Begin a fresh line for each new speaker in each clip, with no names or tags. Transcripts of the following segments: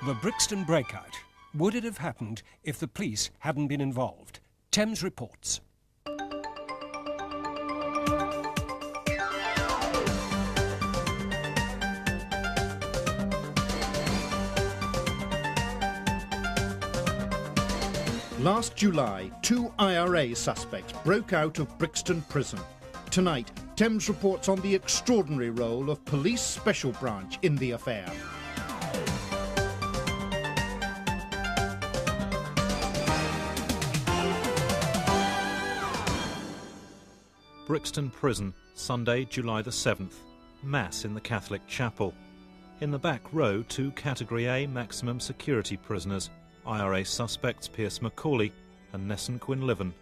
The Brixton Breakout. Would it have happened if the police hadn't been involved? Thames reports.
Last July, 2 IRA suspects broke out of Brixton prison. Tonight, Thames reports on the extraordinary role of Police Special Branch in the affair.
Brixton Prison, Sunday, July the 7th. Mass in the Catholic Chapel. In the back row, 2 Category A maximum security prisoners, IRA suspects Pierce Macaulay and Nessun Quinlivan.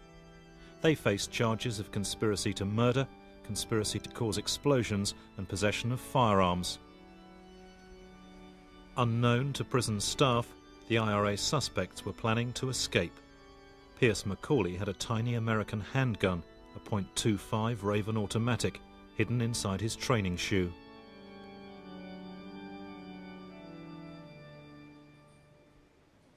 They face charges of conspiracy to murder, conspiracy to cause explosions and possession of firearms. Unknown to prison staff, the IRA suspects were planning to escape. Pierce Macaulay had a tiny American handgun, a .25 Raven automatic, hidden inside his training shoe.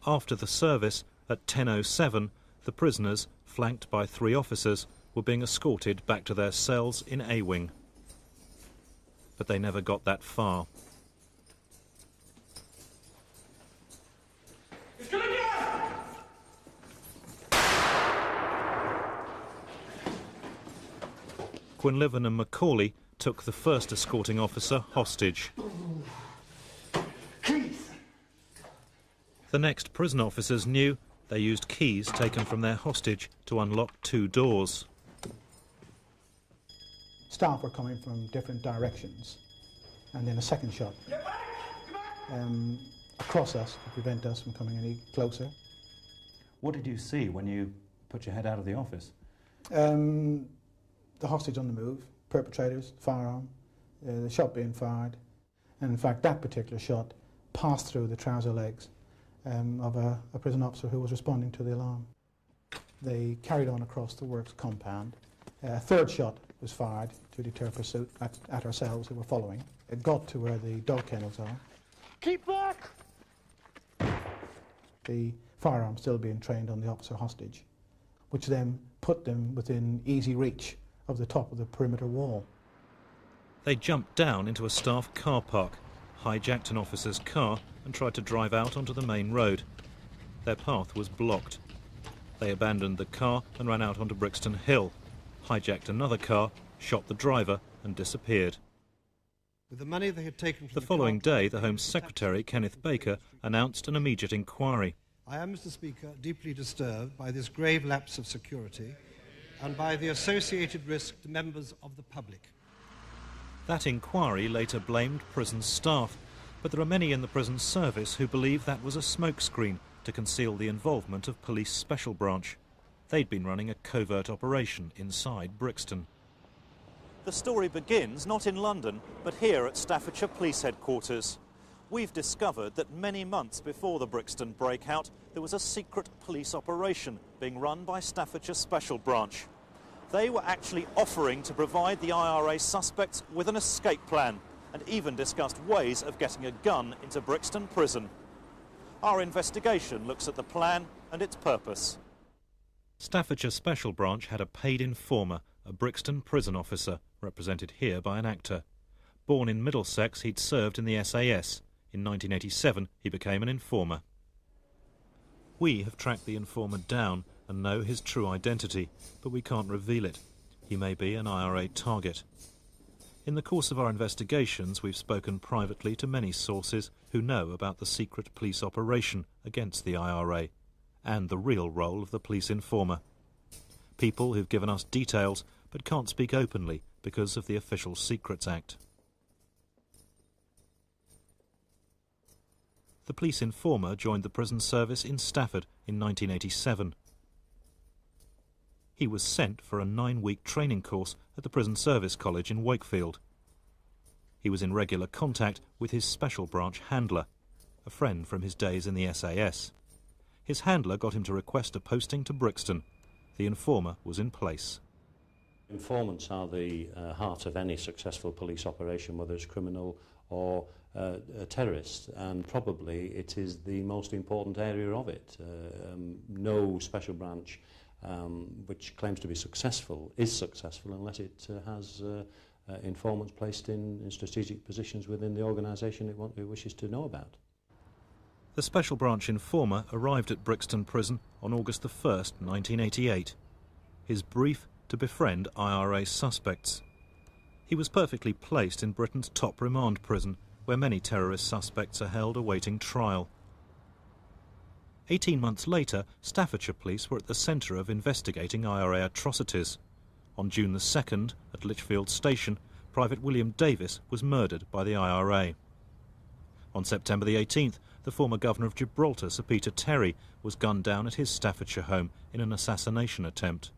After the service, at 10:07, the prisoners, flanked by 3 officers, were being escorted back to their cells in A Wing. But they never got that far.
It's gonna go!
Quinlivan and Macaulay took the first escorting officer hostage.
Keys!
The next prison officers knew they used keys taken from their hostage to unlock 2 doors.
Staff were coming from different directions, and then a second shot across us to prevent us from coming any closer.
What did you see when you put your head out of the office?
The hostage on the move, perpetrators, firearm, the shot being fired, and in fact that particular shot passed through the trouser legs of a prison officer who was responding to the alarm. They carried on across the works compound. A third shot was fired to deter pursuit at ourselves who were following. It got to where the dog kennels are.
Keep back!
The firearm still being trained on the officer hostage, which then put them within easy reach of the top of the perimeter wall.
They jumped down into a staff car park, hijacked an officer's car and tried to drive out onto the main road. Their path was blocked. They abandoned the car and ran out onto Brixton Hill, hijacked another car, shot the driver and disappeared.
With the money they had taken from
the following day, the Home Secretary, Kenneth Baker, announced an immediate inquiry.
I am, Mr. Speaker, deeply disturbed by this grave lapse of security and by the associated risk to members of the public.
That inquiry later blamed prison staff, but there are many in the prison service who believe that was a smokescreen to conceal the involvement of Police Special Branch. They'd been running a covert operation inside Brixton. The story begins not in London, but here at Staffordshire Police Headquarters. We've discovered that many months before the Brixton breakout, there was a secret police operation being run by Staffordshire Special Branch. They were actually offering to provide the IRA suspects with an escape plan and even discussed ways of getting a gun into Brixton Prison. Our investigation looks at the plan and its purpose. Staffordshire Special Branch had a paid informer, a Brixton prison officer, represented here by an actor. Born in Middlesex, he'd served in the SAS. In 1987, he became an informer. We have tracked the informer down and know his true identity, but we can't reveal it. He may be an IRA target. In the course of our investigations, we've spoken privately to many sources who know about the secret police operation against the IRA and the real role of the police informer. People who've given us details but can't speak openly because of the Official Secrets Act. The police informer joined the prison service in Stafford in 1987. He was sent for a 9-week training course at the Prison Service College in Wakefield. He was in regular contact with his special branch handler, a friend from his days in the SAS. His handler got him to request a posting to Brixton. The informer was in place.
Informants are the heart of any successful police operation, whether it's criminal or terrorists, and probably it is the most important area of it. No special branch which claims to be successful is successful unless it has informants placed in strategic positions within the organisation it wishes to know about.
The Special Branch informer arrived at Brixton Prison on August the 1st, 1988. His brief: to befriend IRA suspects. He was perfectly placed in Britain's top remand prison, where many terrorist suspects are held awaiting trial. 18 months later, Staffordshire police were at the centre of investigating IRA atrocities. On June the 2nd, at Lichfield Station, Private William Davis was murdered by the IRA. On September the 18th, the former Governor of Gibraltar, Sir Peter Terry, was gunned down at his Staffordshire home in an assassination attempt.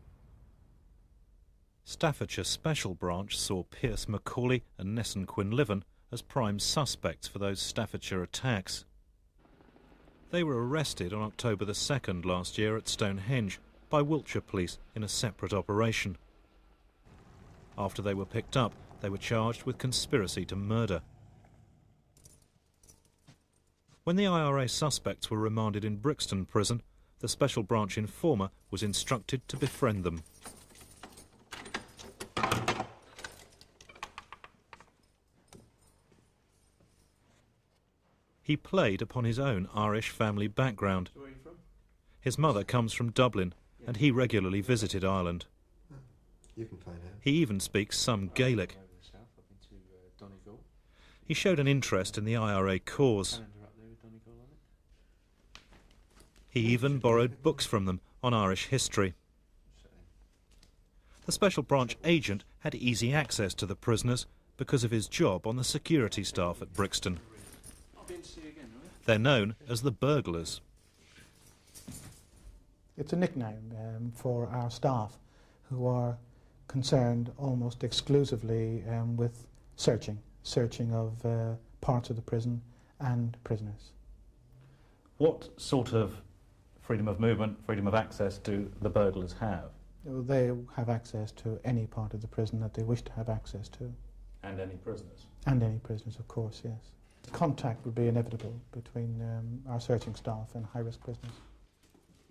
Staffordshire Special Branch saw Pierce Macaulay and Nesson Quinlivan as prime suspects for those Staffordshire attacks. They were arrested on October the 2nd last year at Stonehenge by Wiltshire police in a separate operation. After they were picked up, they were charged with conspiracy to murder. When the IRA suspects were remanded in Brixton Prison, the Special Branch informer was instructed to befriend them. He played upon his own Irish family background.
Where are you from?
His mother comes from Dublin, and he regularly visited Ireland.
You can find out.
He even speaks some Gaelic. He showed an interest in the IRA cause. He even borrowed books from them on Irish history. The Special Branch agent had easy access to the prisoners because of his job on the security staff at Brixton. They're known as the burglars.
It's a nickname for our staff, who are concerned almost exclusively with searching of parts of the prison and prisoners.
What sort of freedom of movement, freedom of access do the burglars have?
They have access to any part of the prison that they wish to have access to.
And any prisoners?
And any prisoners, of course, yes. Contact would be inevitable between our searching staff and high-risk prisoners.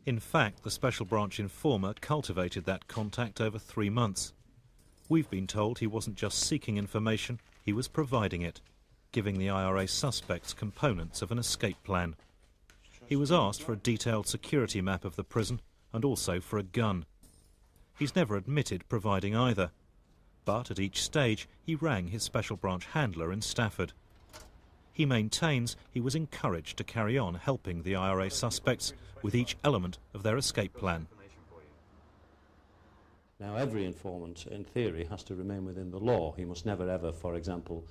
In fact, the Special Branch informer cultivated that contact over 3 months. We've been told he wasn't just seeking information, he was providing it, giving the IRA suspects components of an escape plan. He was asked for a detailed security map of the prison and also for a gun. He's never admitted providing either, but at each stage he rang his Special Branch handler in Stafford. He maintains he was encouraged to carry on helping the IRA suspects with each element of their escape plan.
Now, every informant, in theory, has to remain within the law. He must never ever, for example,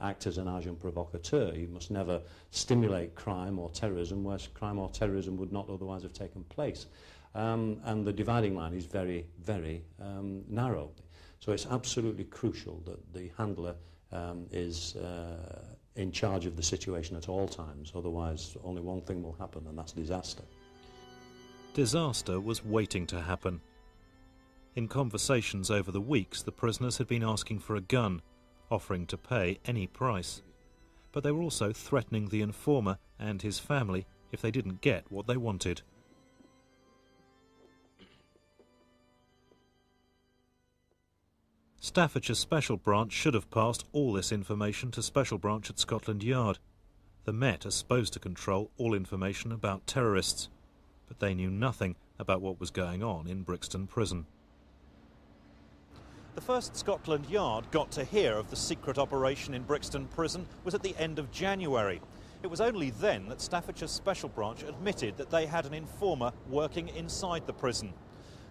act as an agent provocateur. He must never stimulate crime or terrorism where crime or terrorism would not otherwise have taken place. And the dividing line is very, very narrow. So it's absolutely crucial that the handler is in charge of the situation at all times. Otherwise, only one thing will happen, and that's disaster.
Disaster was waiting to happen. In conversations over the weeks, the prisoners had been asking for a gun, offering to pay any price. But they were also threatening the informer and his family if they didn't get what they wanted. Staffordshire Special Branch should have passed all this information to Special Branch at Scotland Yard. The Met are supposed to control all information about terrorists, but they knew nothing about what was going on in Brixton Prison. The first Scotland Yard got to hear of the secret operation in Brixton Prison was at the end of January. It was only then that Staffordshire Special Branch admitted that they had an informer working inside the prison.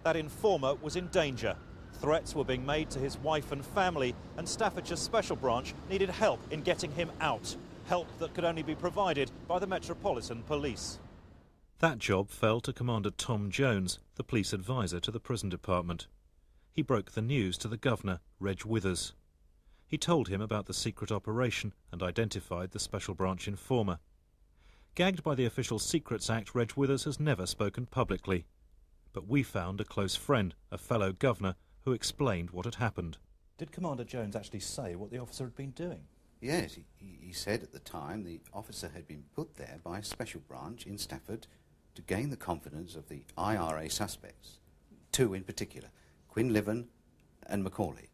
That informer was in danger. Threats were being made to his wife and family, and Staffordshire Special Branch needed help in getting him out, help that could only be provided by the Metropolitan Police. That job fell to Commander Tom Jones, the police advisor to the prison department. He broke the news to the governor, Reg Withers. He told him about the secret operation and identified the Special Branch informer. Gagged by the Official Secrets Act, Reg Withers has never spoken publicly. But we found a close friend, a fellow governor, who explained what had happened.
Did Commander Jones actually say what the officer had been doing?
Yes, he said at the time the officer had been put there by a special branch in Stafford to gain the confidence of the IRA suspects, two in particular, Quinlivan and Macaulay,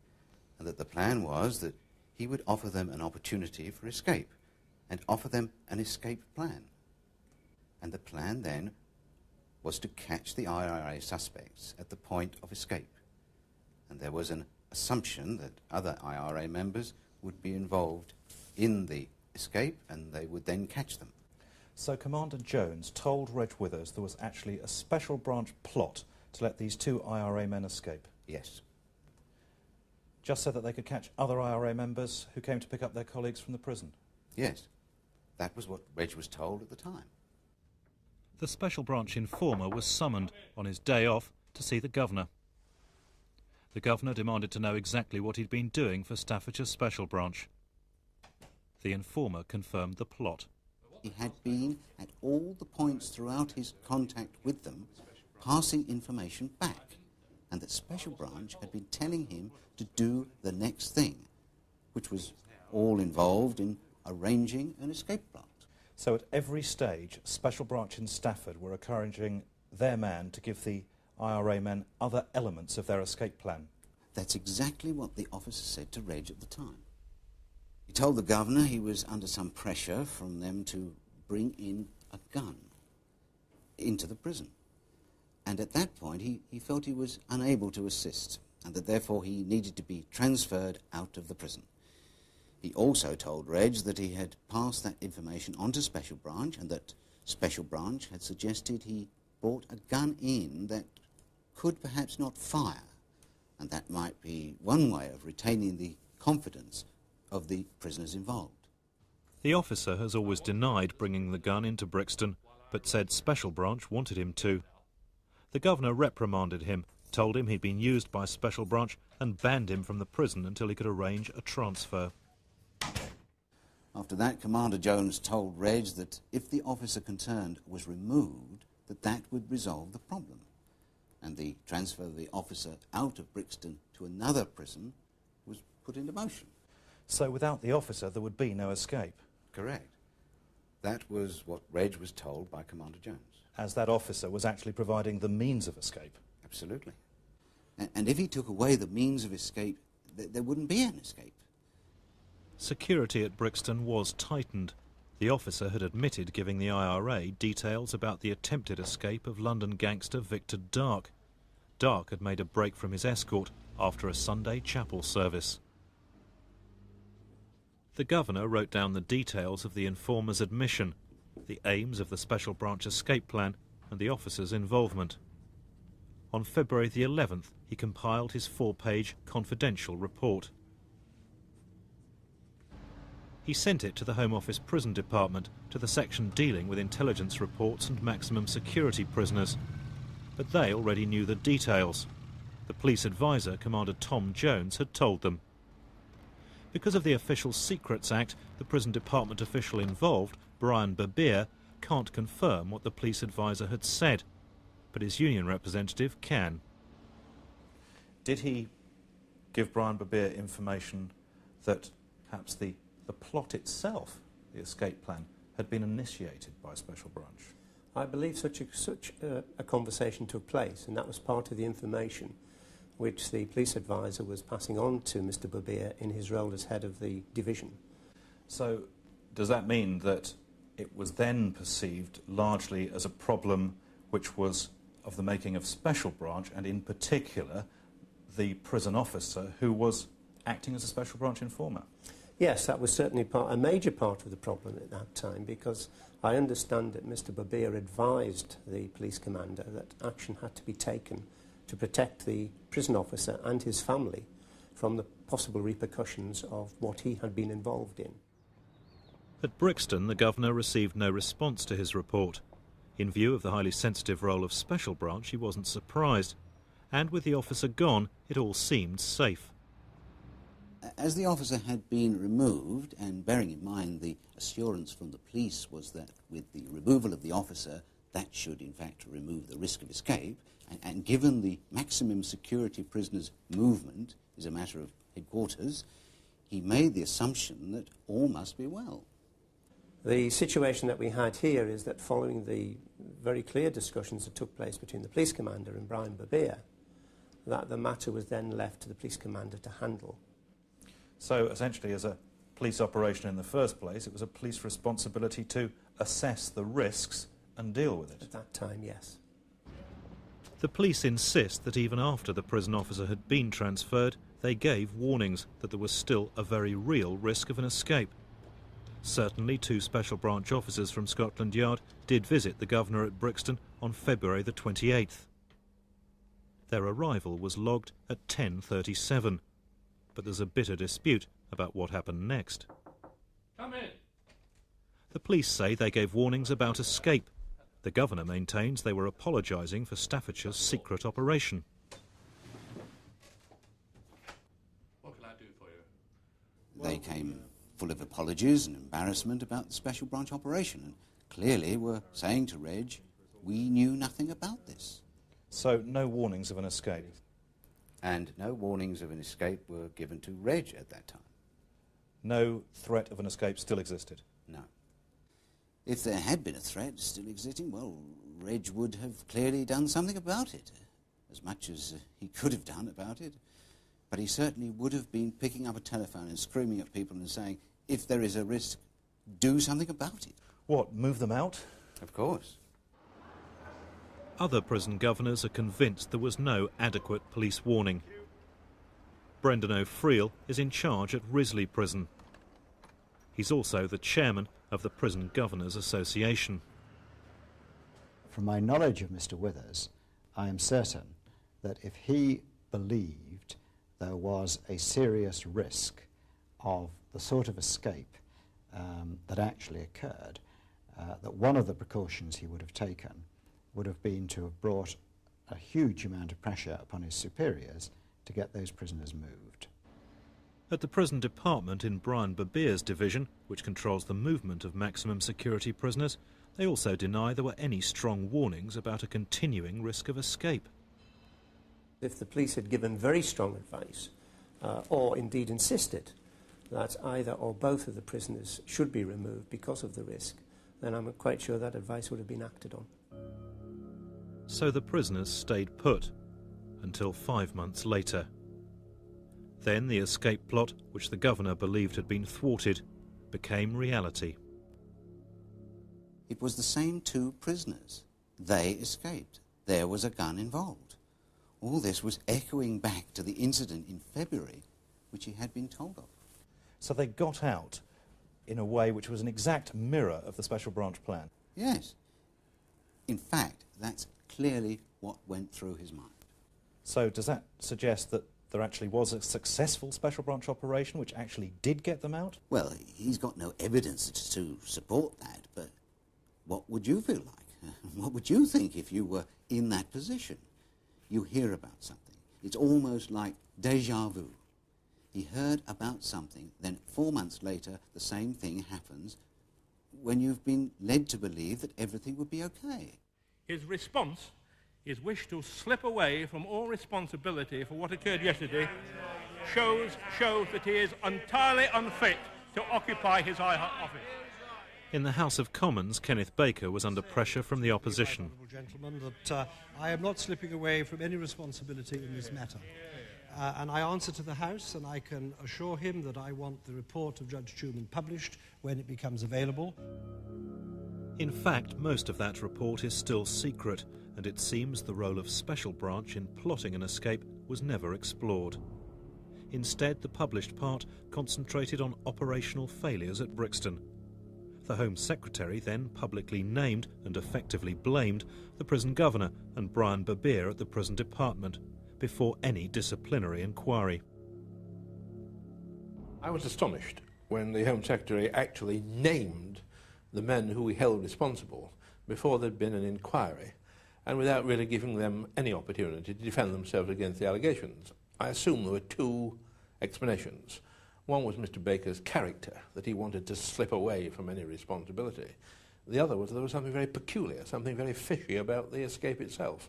and that the plan was that he would offer them an opportunity for escape and offer them an escape plan. And the plan then was to catch the IRA suspects at the point of escape. And there was an assumption that other IRA members would be involved in the escape and they would then catch them.
So Commander Jones told Reg Withers there was actually a special branch plot to let these two IRA men escape?
Yes.
Just so that they could catch other IRA members who came to pick up their colleagues from the prison?
Yes. That was what Reg was told at the time.
The special branch informer was summoned on his day off to see the governor. The governor demanded to know exactly what he'd been doing for Staffordshire Special Branch. The informer confirmed the plot.
He had been, at all the points throughout his contact with them, passing information back, and that Special Branch had been telling him to do the next thing, which was all involved in arranging an escape plot.
So at every stage, Special Branch in Stafford were encouraging their man to give the IRA men other elements of their escape plan?
That's exactly what the officer said to Reg at the time. He told the governor he was under some pressure from them to bring in a gun into the prison. And at that point, he felt he was unable to assist, and that therefore he needed to be transferred out of the prison. He also told Reg that he had passed that information on to Special Branch, and that Special Branch had suggested he brought a gun in that could perhaps not fire, and that might be one way of retaining the confidence of the prisoners involved.
The officer has always denied bringing the gun into Brixton, but said Special Branch wanted him to. The governor reprimanded him, told him he'd been used by Special Branch and banned him from the prison until he could arrange a transfer.
After that, Commander Jones told Reg that if the officer concerned was removed, that would resolve the problem, and the transfer of the officer out of Brixton to another prison was put into motion.
So without the officer, there would be no escape?
Correct. That was what Reg was told by Commander Jones.
As that officer was actually providing the means of escape?
Absolutely. And if he took away the means of escape, there wouldn't be an escape.
Security at Brixton was tightened. The officer had admitted giving the IRA details about the attempted escape of London gangster Victor Dark. Dark had made a break from his escort after a Sunday chapel service. The governor wrote down the details of the informer's admission, the aims of the Special Branch escape plan, and the officer's involvement. On February the 11th, he compiled his 4-page confidential report. He sent it to the Home Office Prison Department, to the section dealing with intelligence reports and maximum security prisoners. But they already knew the details. The police advisor, Commander Tom Jones, had told them. Because of the Official Secrets Act, the prison department official involved, Brian Berbier, can't confirm what the police advisor had said, but his union representative can. Did he give Brian Berbier information that perhaps the plot itself, the escape plan, had been initiated by Special Branch?
I believe such a conversation took place, and that was part of the information which the police advisor was passing on to Mr. Berbier in his role as head of the division.
So does that mean that it was then perceived largely as a problem which was of the making of Special Branch, and in particular the prison officer who was acting as a Special Branch informer?
Yes, that was certainly a major part of the problem at that time, because I understand that Mr. Berbier advised the police commander that action had to be taken to protect the prison officer and his family from the possible repercussions of what he had been involved in.
At Brixton, the governor received no response to his report. In view of the highly sensitive role of Special Branch, he wasn't surprised. And with the officer gone, it all seemed safe.
As the officer had been removed, and bearing in mind the assurance from the police was that with the removal of the officer, that should in fact remove the risk of escape, and given the maximum security prisoners' movement is a matter of headquarters, he made the assumption that all must be well.
The situation that we had here is that following the very clear discussions that took place between the police commander and Brian Babir, that the matter was then left to the police commander to handle.
So essentially, as a police operation in the first place, it was a police responsibility to assess the risks and deal with it.
At that time, yes.
The police insist that even after the prison officer had been transferred, they gave warnings that there was still a very real risk of an escape. Certainly, 2 Special Branch officers from Scotland Yard did visit the governor at Brixton on February the 28th. Their arrival was logged at 10:37, but there's a bitter dispute about what happened next.
Come in.
The police say they gave warnings about escape. The governor maintains they were apologising for Staffordshire's secret operation.
What can I do for you?
They came full of apologies and embarrassment about the Special Branch operation, and clearly were saying to Reg, we knew nothing about this.
So no warnings of an escape?
And no warnings of an escape were given to Reg at that time.
No threat of an escape still existed?
No. If there had been a threat still existing, well, Reg would have clearly done something about it, as much as he could have done about it. But he certainly would have been picking up a telephone and screaming at people and saying, if there is a risk, do something about it.
What, move them out?
Of course.
Other prison governors are convinced there was no adequate police warning. Brendan O'Friel is in charge at Risley Prison. He's also the chairman of the Prison Governors Association.
From my knowledge of Mr. Withers, I am certain that if he believed there was a serious risk of the sort of escape that actually occurred, that one of the precautions he would have taken would have been to have brought a huge amount of pressure upon his superiors to get those prisoners moved.
At the prison department in Brian Babir's division, which controls the movement of maximum security prisoners, they also deny there were any strong warnings about a continuing risk of escape.
If the police had given very strong advice, or indeed insisted that either or both of the prisoners should be removed because of the risk, then I'm quite sure that advice would have been acted on.
So the prisoners stayed put until 5 months later. Then the escape plot, which the governor believed had been thwarted, became reality.
It was the same 2 prisoners. They escaped. There was a gun involved. All this was echoing back to the incident in February, which he had been told of.
So they got out in a way which was an exact mirror of the Special Branch plan?
Yes. In fact, that's clearly what went through his mind.
So does that suggest that there actually was a successful Special Branch operation which actually did get them out?
Well, he's got no evidence to support that, but what would you feel like? What would you think if you were in that position? You hear about something. It's almost like déjà vu. He heard about something, then 4 months later the same thing happens when you've been led to believe that everything would be okay.
His response, his wish to slip away from all responsibility for what occurred yesterday, shows that he is entirely unfit to occupy his high office.
In the House of Commons, Kenneth Baker was under pressure from the opposition.
Gentlemen, that I am not slipping away from any responsibility in this matter. And I answer to the House, and I can assure him that I want the report of Judge Truman published when it becomes available.
In fact, most of that report is still secret, and it seems the role of Special Branch in plotting an escape was never explored. Instead, the published part concentrated on operational failures at Brixton. The Home Secretary then publicly named and effectively blamed the prison governor and Brian Babir at the prison department before any disciplinary inquiry.
I was astonished when the Home Secretary actually named the men who he held responsible before there'd been an inquiry, and without really giving them any opportunity to defend themselves against the allegations. I assume there were 2 explanations. One was Mr. Baker's character, that he wanted to slip away from any responsibility. The other was there was something very peculiar, something very fishy about the escape itself.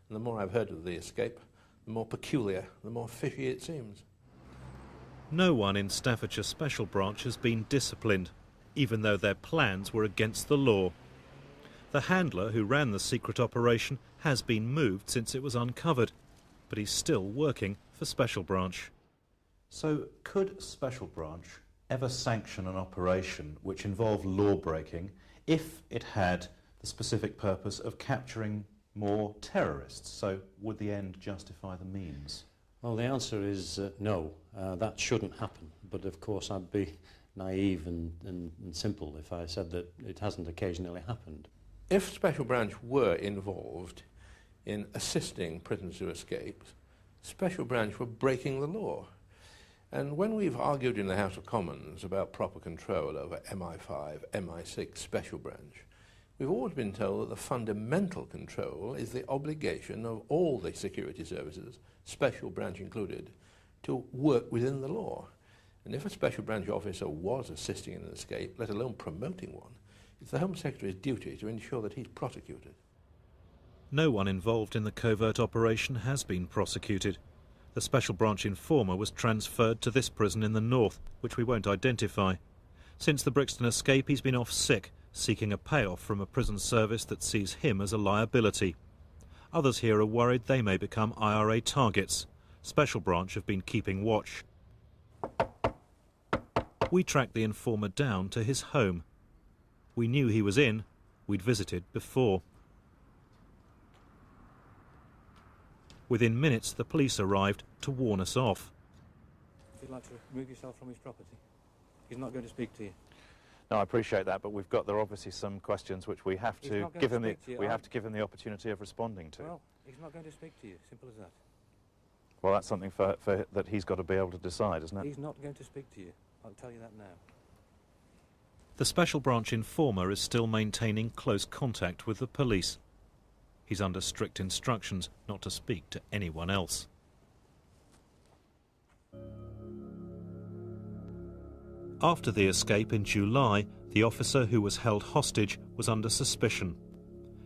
And the more I've heard of the escape, the more peculiar, the more fishy it seems.
No one in Staffordshire Special Branch has been disciplined, even though their plans were against the law. The handler who ran the secret operation has been moved since it was uncovered, but he's still working for Special Branch.
So could Special Branch ever sanction an operation which involved law-breaking if it had the specific purpose of capturing more terrorists? So would the end justify the means?
Well, the answer is no. That shouldn't happen. But of course I'd be naive and simple if I said that it hasn't occasionally happened.
If Special Branch were involved in assisting prisoners to escape, Special Branch were breaking the law. And when we've argued in the House of Commons about proper control over MI5, MI6, Special Branch, we've always been told that the fundamental control is the obligation of all the security services, Special Branch included, to work within the law. And if a Special Branch officer was assisting in an escape, let alone promoting one, it's the Home Secretary's duty to ensure that he's prosecuted.
No one involved in the covert operation has been prosecuted. The Special Branch informer was transferred to this prison in the north, which we won't identify. Since the Brixton escape, he's been off sick, seeking a payoff from a prison service that sees him as a liability. Others here are worried they may become IRA targets. Special Branch have been keeping watch. We tracked the informer down to his home. We knew he was in. We'd visited before. Within minutes, the police arrived to warn us off.
If you'd like to remove yourself from his property, he's not going to speak to you.
No, I appreciate that, but there are obviously some questions which we have to give him the opportunity of responding to.
Well, he's not going to speak to you. Simple as that.
Well, that's something that he's got to be able to decide, isn't it?
He's not going to speak to you. I'll tell you that now.
The Special Branch informer is still maintaining close contact with the police. He's under strict instructions not to speak to anyone else. After the escape in July, the officer who was held hostage was under suspicion.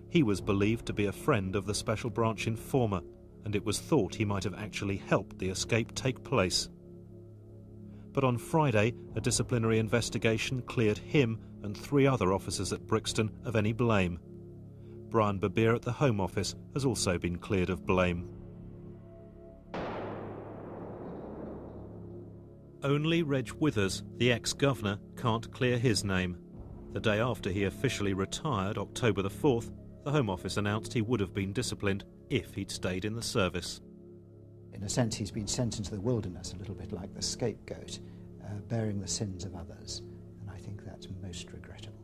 He was believed to be a friend of the Special Branch informer, and it was thought he might have actually helped the escape take place. But on Friday, a disciplinary investigation cleared him and 3 other officers at Brixton of any blame. Brian Babir at the Home Office has also been cleared of blame. Only Reg Withers, the ex-governor, can't clear his name. The day after he officially retired, October the 4th, the Home Office announced he would have been disciplined if he'd stayed in the service.
In a sense, he's been sent into the wilderness, a little bit like the scapegoat, bearing the sins of others, and I think that's most regrettable.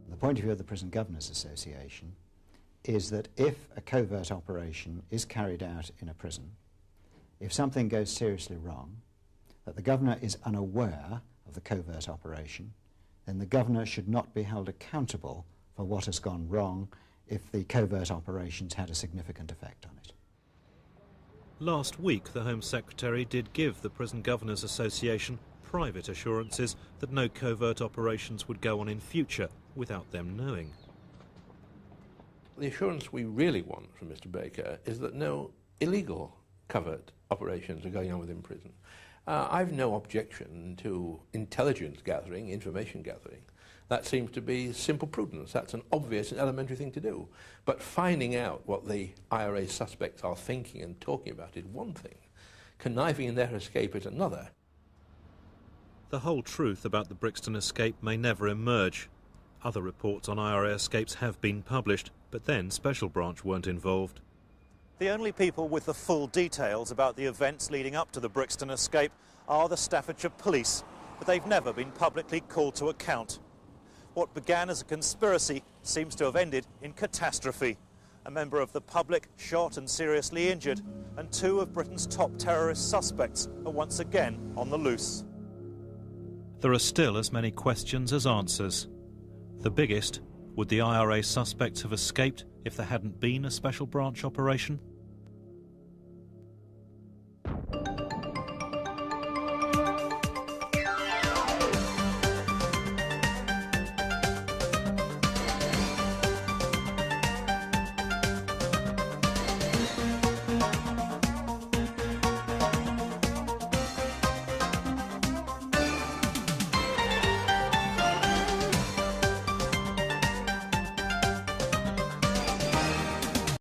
The point of view of the Prison Governors Association is that if a covert operation is carried out in a prison, if something goes seriously wrong, that the governor is unaware of the covert operation, then the governor should not be held accountable for what has gone wrong if the covert operations had a significant effect on it.
Last week, the Home Secretary did give the Prison Governors Association private assurances that no covert operations would go on in future without them knowing.
The assurance we really want from Mr. Baker is that no illegal covert operations are going on within prison. I've no objection to intelligence gathering, information gathering. That seems to be simple prudence. That's an obvious and elementary thing to do. But finding out what the IRA suspects are thinking and talking about is one thing. Conniving in their escape is another.
The whole truth about the Brixton escape may never emerge. Other reports on IRA escapes have been published, but then Special Branch weren't involved.
The only people with the full details about the events leading up to the Brixton escape are the Staffordshire Police, but they've never been publicly called to account. What began as a conspiracy seems to have ended in catastrophe. A member of the public shot and seriously injured, and 2 of Britain's top terrorist suspects are once again on the loose.
There are still as many questions as answers. The biggest, would the IRA suspects have escaped if there hadn't been a Special Branch operation?